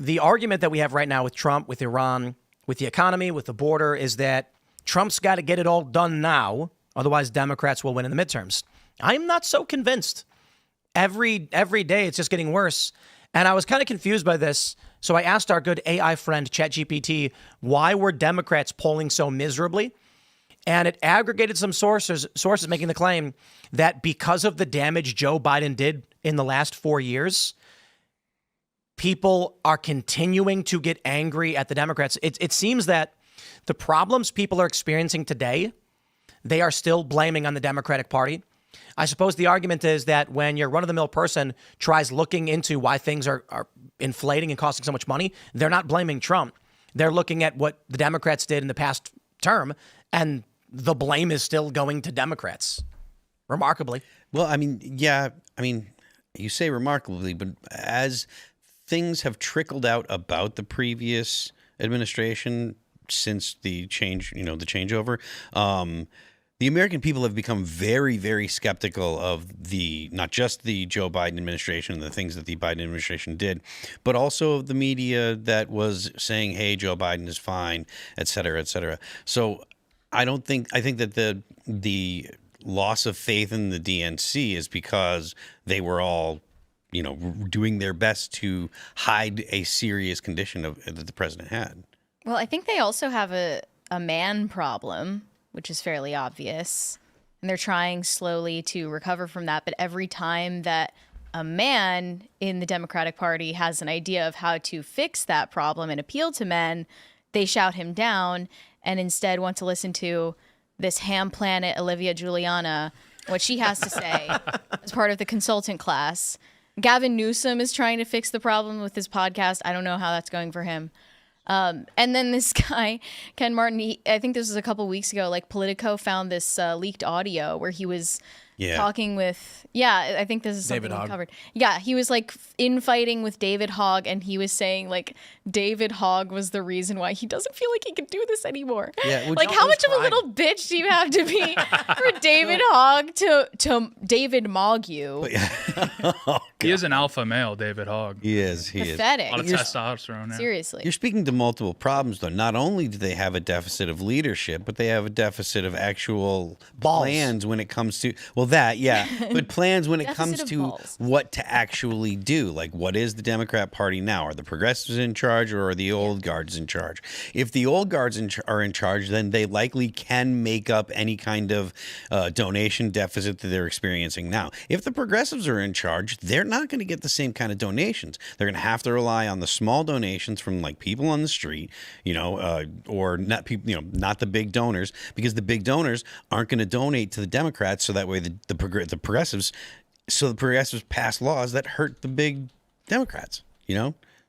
the argument that we have right now with Trump, with Iran, with the economy, with the border, is that Trump's got to get it all done now. Otherwise, Democrats will win in the midterms. I'm not so convinced. Every day, it's just getting worse. And I was kind of confused by this. So I asked our good AI friend, ChatGPT, why were Democrats polling so miserably? And it aggregated some sources making the claim that because of the damage Joe Biden did in the last 4 years, people are continuing to get angry at the Democrats. It seems that the problems people are experiencing today, they are still blaming on the Democratic Party. I suppose the argument is that when your run-of-the-mill person tries looking into why things are inflating and costing so much money, they're not blaming Trump. They're looking at what the Democrats did in the past term, and the blame is still going to Democrats, remarkably. Well, I mean, yeah, I mean, you say remarkably, but as things have trickled out about the previous administration since the change, the changeover, the American people have become very, very skeptical of not just the Joe Biden administration and the things that the Biden administration did, but also the media that was saying, hey, Joe Biden is fine, et cetera, et cetera. So I think that the loss of faith in the DNC is because they were all, doing their best to hide a serious condition that the president had. Well, I think they also have a man problem, which is fairly obvious. And they're trying slowly to recover from that. But every time that a man in the Democratic Party has an idea of how to fix that problem and appeal to men, they shout him down and instead want to listen to this ham planet Olivia Juliana, what she has to say as part of the consultant class. Gavin Newsom is trying to fix the problem with his podcast. I don't know how that's going for him. And then this guy, Ken Martin, I think this was a couple weeks ago, like Politico found this leaked audio where he was talking with, I think this is something we covered. Yeah, he was like infighting with David Hogg, and he was saying like David Hogg was the reason why he doesn't feel like he can do this anymore. Yeah, like how much of a little bitch do you have to be for David Hogg to David Mogg you? He is an alpha male, David Hogg. He is. Pathetic. A lot of testosterone. Yeah. Seriously. You're speaking to multiple problems, though. Not only do they have a deficit of leadership, but they have a deficit of actual plans when it comes to, but plans when it comes to what to actually do. Like, what is the Democrat Party now? Are the progressives in charge, or are the old guards in charge? If the old guards are in charge, then they likely can make up any kind of donation deficit that they're experiencing now. If the progressives are in charge, they're not going to get the same kind of donations. They're going to have to rely on the small donations from like people on the street, or not people, not the big donors, because the big donors aren't going to donate to the Democrats. So that way the progressives pass laws that hurt the big Democrats,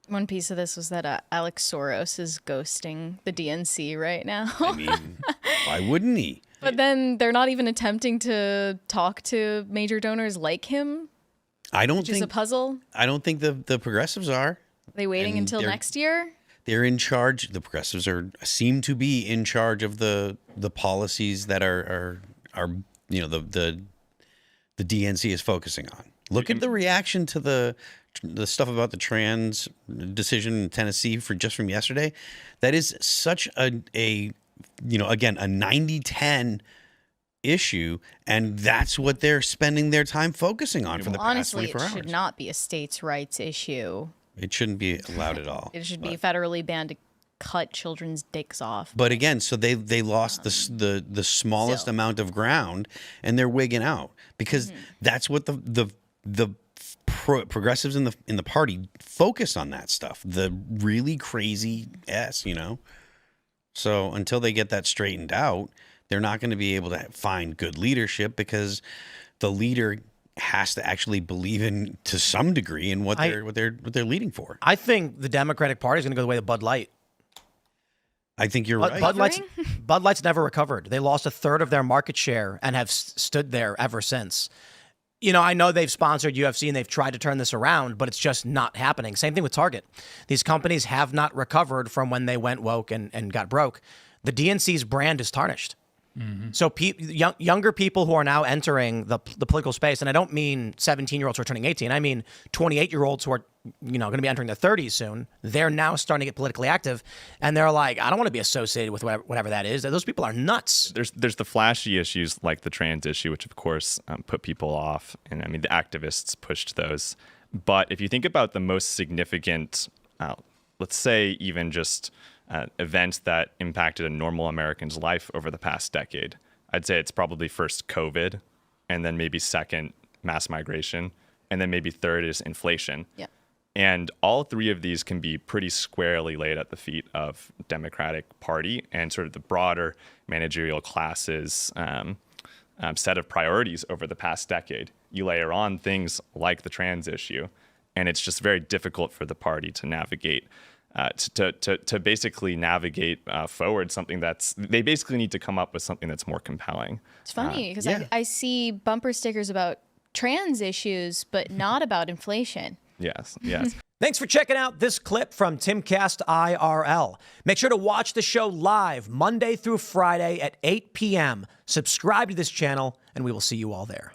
One piece of this was that Alex Soros is ghosting the DNC right now. I mean, why wouldn't he? But then they're not even attempting to talk to major donors like him. Which is a puzzle. I don't think the progressives are. Are they waiting until next year? They're in charge. The progressives seem to be in charge of the policies that are the DNC is focusing on. Look at the reaction to the stuff about the trans decision in Tennessee from yesterday. That is such a 90-10 issue, and that's what they're spending their time focusing on for the past 24 hours. Honestly, it should not be a states' rights issue. It shouldn't be allowed at all. It should be federally banned to cut children's dicks off. But again, so they lost the smallest amount of ground, and they're wigging out because that's what the progressives in the party focus on, that stuff, the really crazy So until they get that straightened out, they're not going to be able to find good leadership, because the leader has to actually believe in, to some degree, in what they're leading for. I think the Democratic Party is going to go the way of Bud Light. I think you're right. Bud Light's never recovered. They lost a third of their market share and have stood there ever since. I know they've sponsored UFC and they've tried to turn this around, but it's just not happening. Same thing with Target. These companies have not recovered from when they went woke and got broke. The DNC's brand is tarnished. So younger people who are now entering the political space, and I don't mean 17-year-olds who are turning 18. I mean 28-year-olds who are going to be entering their 30s soon. They're now starting to get politically active, and they're like, I don't want to be associated with whatever that is. Those people are nuts. There's the flashy issues like the trans issue, which of course put people off, and I mean the activists pushed those. But if you think about the most significant, let's say even just events that impacted a normal American's life over the past decade, I'd say it's probably first COVID, and then maybe second mass migration, and then maybe third is inflation. Yeah. And all three of these can be pretty squarely laid at the feet of Democratic Party and sort of the broader managerial classes set of priorities over the past decade. You layer on things like the trans issue, and it's just very difficult for the party to navigate. To basically navigate forward something they basically need to come up with something that's more compelling. It's funny because I see bumper stickers about trans issues, but not about inflation. Yes. Thanks for checking out this clip from Timcast IRL. Make sure to watch the show live Monday through Friday at 8 p.m. Subscribe to this channel, and we will see you all there.